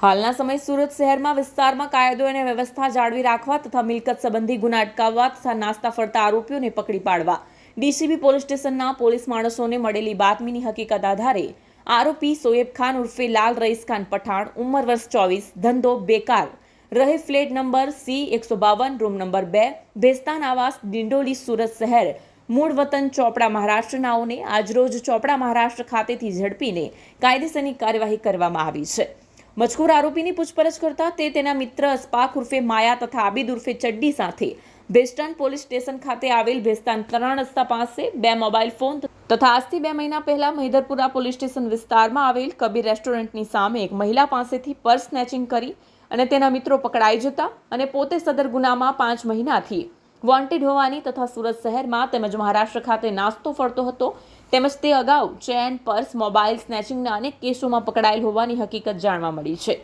હાલના સમયે સુરત શહેરમાં વિસ્તારમાં કાયદો અને વ્યવસ્થા જાળવી રાખવા તથા મિલકત સંબંધી ગુના અટકાવવા તથા નાસ્તા ફરતા આરોપીઓને પકડી પાડવા ડીસીબી પોલીસ સ્ટેશનના પોલીસ માણસોને મળેલી બાતમીની હકીકત આધારે આરોપી સોએબ ખાન ઉર્ફે લાલ રઈસ ખાન પઠાણ, ઉંમર વર્ષ 24, ધંધો બેકાર, રહે flat number C152, room number 2, Bhestan આવાસ, ડિંડોલી, સુરત શહેર, મૂળ વતન ચોપડા, મહારાષ્ટ્રનાઓને આજરોજ ચોપડા મહારાષ્ટ્ર ખાતેથી ઝડપીને કાયદેસરની કાર્યવાહી કરવામાં આવી છે। મજકૂર આરોપીની પૂછપરછ કરતા તે તેના મિત્ર અસ્પાક ઉર્ફે માયા તથા આબિદ ઉર્ફે ચડ્ડી સાથે ભેસ્તાન પોલીસ સ્ટેશન ખાતે આવેલ ભેસ્તાન 3 રસ્તા પાસે 2 મોબાઈલ ફોન તથા આજથી 2 મહિના પહેલા મહિધરપુરા પોલીસ સ્ટેશન વિસ્તારમાં આવેલ કબીર રેસ્ટોરન્ટની સામે એક મહિલા પાસેથી પર્સ સ્નેચિંગ કરી અને તેના મિત્રો પકડાઈ જતા અને પોતે સદર ગુનામાં 5 મહિનાથી વોન્ટેડ હોવાની તથા સુરત શહેરમાં તેમજ મહારાષ્ટ્ર ખાતે નાસ્તો ફરતો હતો તેમજ તે અગાઉ ચેન, પર્સ, મોબાઈલ સ્નેચિંગના અનેક કેસોમાં પકડાયેલ હોવાની હકીકત જાણવા મળી છે।